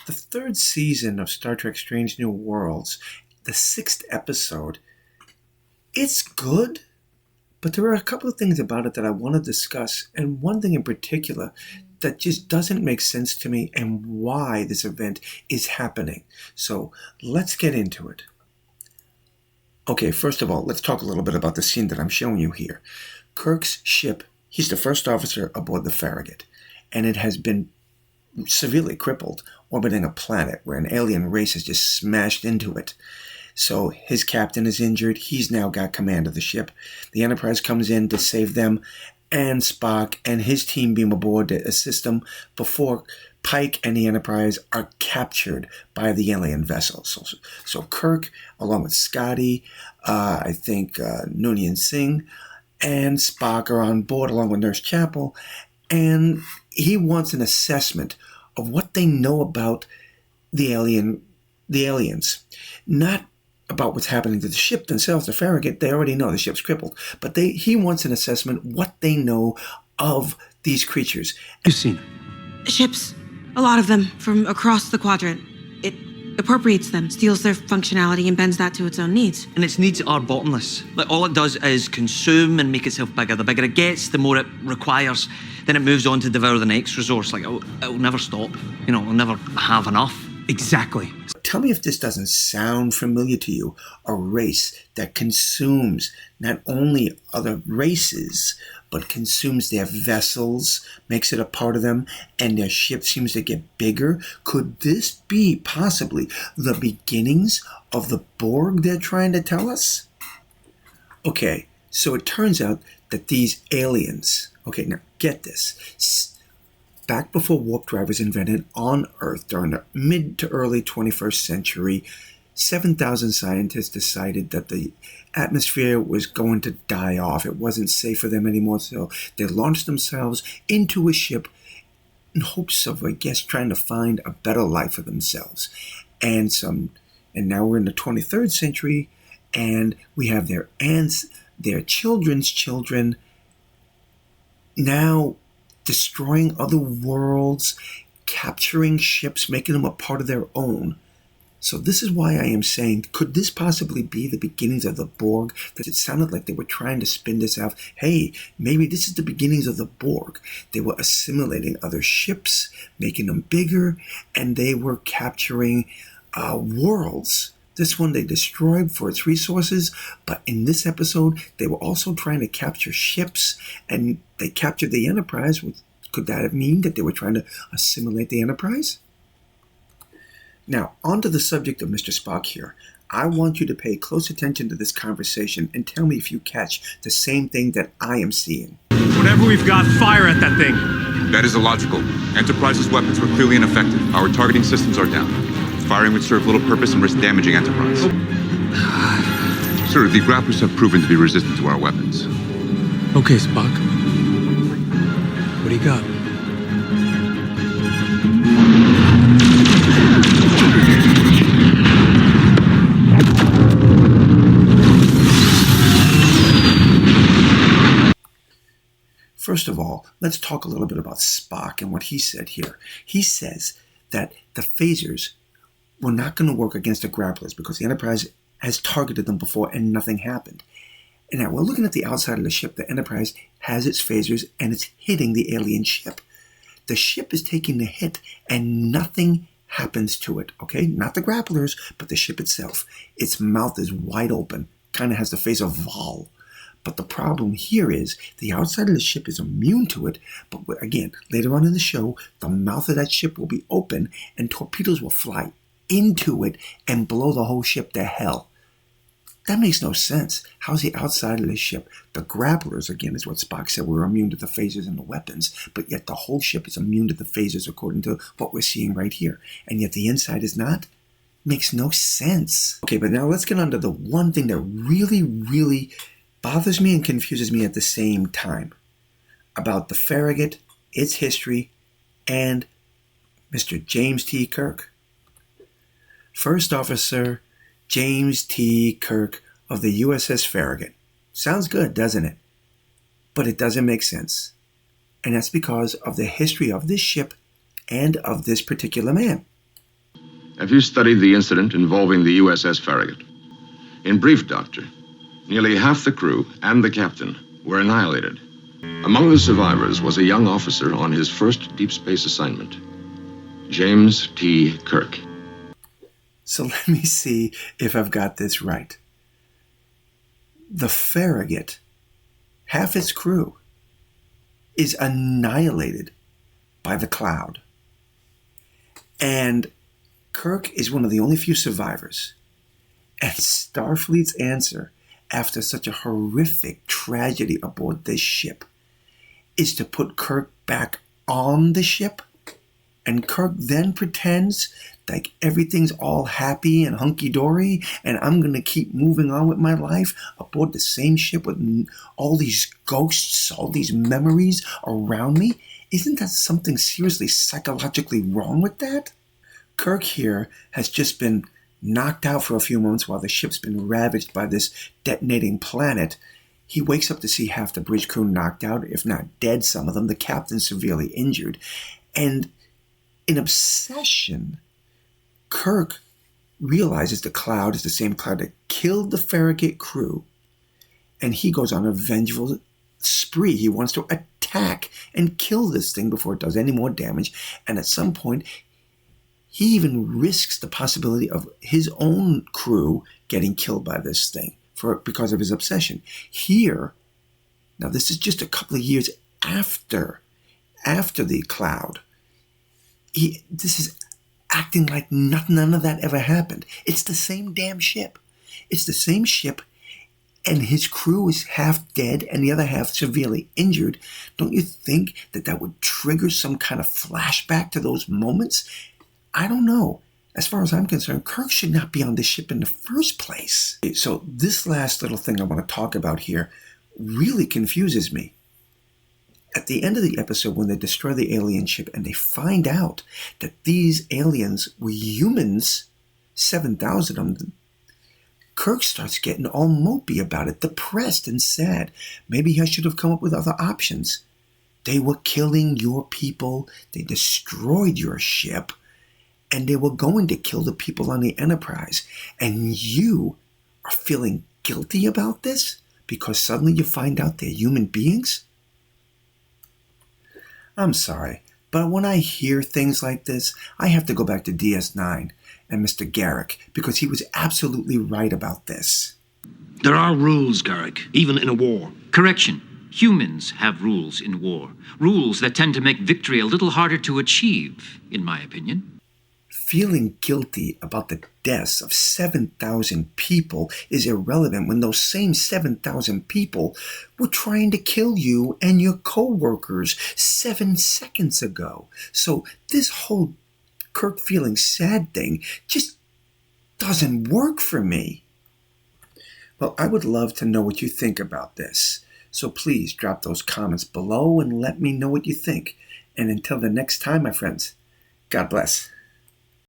The third season of Star Trek Strange New Worlds, the 6th episode, it's good, but there are a couple of things about it that I want to discuss, and one thing in particular that just doesn't make sense to me and why this event is happening. So let's get into it. Okay, first of all, let's talk a little bit about the scene that I'm showing you here. Kirk's ship, he's the first officer aboard the Farrgaut, and it has been severely crippled, orbiting a planet where an alien race has just smashed into it. So his captain is injured. He's now got command of the ship. The Enterprise comes in to save them, and Spock and his team beam aboard to assist them before Pike and the Enterprise are captured by the alien vessel. So Kirk, along with Scotty, Noonien Singh, and Spock are on board along with Nurse Chapel, and he wants an assessment of what they know about the aliens. Not about what's happening to the ship themselves, the Farragut. They already know the ship's crippled. But he wants an assessment, what they know of these creatures. You've seen ships, a lot of them, from across the quadrant. It appropriates them, steals their functionality, and bends that to its own needs. And its needs are bottomless. Like, all it does is consume and make itself bigger. The bigger it gets, the more it requires. Then it moves on to devour the next resource. Like, it'll never stop. It'll never have enough. exactly. Tell me if this doesn't sound familiar to you. A race that consumes not only other races, but consumes their vessels, makes it a part of them, and their ship seems to get bigger. Could this be possibly the beginnings of the Borg they're trying to tell us? Okay, so it turns out that these aliens, okay, now get this. Back before warp drive was invented on Earth during the mid to early 21st century, 7,000 scientists decided that the atmosphere was going to die off. It wasn't safe for them anymore, so they launched themselves into a ship in hopes of, I guess, trying to find a better life for themselves. And now we're in the 23rd century, and we have their aunts, their children's children, now destroying other worlds, capturing ships, making them a part of their own. So this is why I am saying, could this possibly be the beginnings of the Borg? That it sounded like they were trying to spin this out. Hey, maybe this is the beginnings of the Borg. They were assimilating other ships, making them bigger, and they were capturing worlds. This one they destroyed for its resources, but in this episode, they were also trying to capture ships, and they captured the Enterprise. Could that mean that they were trying to assimilate the Enterprise? Now, on to the subject of Mr. Spock here. I want you to pay close attention to this conversation and tell me if you catch the same thing that I am seeing. Whatever we've got, fire at that thing. That is illogical. Enterprise's weapons were clearly ineffective. Our targeting systems are down. Firing would serve little purpose and risk damaging Enterprise. Sir, the grapplers have proven to be resistant to our weapons. Okay, Spock. What do you got? First of all, let's talk a little bit about Spock and what he said here. He says that the phasers were not going to work against the grapplers because the Enterprise has targeted them before and nothing happened. And now we're looking at the outside of the ship. The Enterprise has its phasers and it's hitting the alien ship. The ship is taking the hit and nothing happens to it, okay? Not the grapplers, but the ship itself. Its mouth is wide open, kind of has the face of Val. But the problem here is the outside of the ship is immune to it. But again, later on in the show, the mouth of that ship will be open and torpedoes will fly into it and blow the whole ship to hell. That makes no sense. How's the outside of the ship? The grapplers, again, is what Spock said, were immune to the phasers and the weapons, but yet the whole ship is immune to the phasers according to what we're seeing right here. And yet the inside is not? Makes no sense. Okay, but now let's get on to the one thing that really, really bothers me and confuses me at the same time about the Farragut, its history, and Mr. James T. Kirk. First Officer James T. Kirk of the USS Farrgaut. Sounds good, doesn't it? But it doesn't make sense. And that's because of the history of this ship and of this particular man. Have you studied the incident involving the USS Farrgaut? In brief, Doctor, nearly half the crew and the captain were annihilated. Among the survivors was a young officer on his first deep space assignment, James T. Kirk. So let me see if I've got this right. The Farragut, half its crew, is annihilated by the cloud. And Kirk is one of the only few survivors. And Starfleet's answer, after such a horrific tragedy aboard this ship, is to put Kirk back on the ship. And Kirk then pretends like everything's all happy and hunky-dory, and I'm going to keep moving on with my life aboard the same ship with all these ghosts, all these memories around me. Isn't that something seriously psychologically wrong with that? Kirk here has just been knocked out for a few moments while the ship's been ravaged by this detonating planet. He wakes up to see half the bridge crew knocked out, if not dead, some of them, the captain severely injured. And in obsession, Kirk realizes the cloud is the same cloud that killed the Farragut crew, and he goes on a vengeful spree. He wants to attack and kill this thing before it does any more damage, and at some point, he even risks the possibility of his own crew getting killed by this thing because of his obsession. Here, now this is just a couple of years after the cloud. This is acting like none of that ever happened. It's the same damn ship. It's the same ship, and his crew is half dead and the other half severely injured. Don't you think that would trigger some kind of flashback to those moments? I don't know. As far as I'm concerned, Kirk should not be on this ship in the first place. So this last little thing I want to talk about here really confuses me. At the end of the episode, when they destroy the alien ship and they find out that these aliens were humans, 7,000 of them, Kirk starts getting all mopey about it, depressed and sad. Maybe I should have come up with other options. They were killing your people. They destroyed your ship. And they were going to kill the people on the Enterprise. And you are feeling guilty about this because suddenly you find out they're human beings? I'm sorry, but when I hear things like this, I have to go back to DS9 and Mr. Garrick because he was absolutely right about this. There are rules, Garrick, even in a war. Correction. Humans have rules in war. Rules that tend to make victory a little harder to achieve, in my opinion. Feeling guilty about the deaths of 7,000 people is irrelevant when those same 7,000 people were trying to kill you and your co-workers 7 seconds ago. So this whole Kirk feeling sad thing just doesn't work for me. Well, I would love to know what you think about this. So please drop those comments below and let me know what you think. And until the next time, my friends, God bless.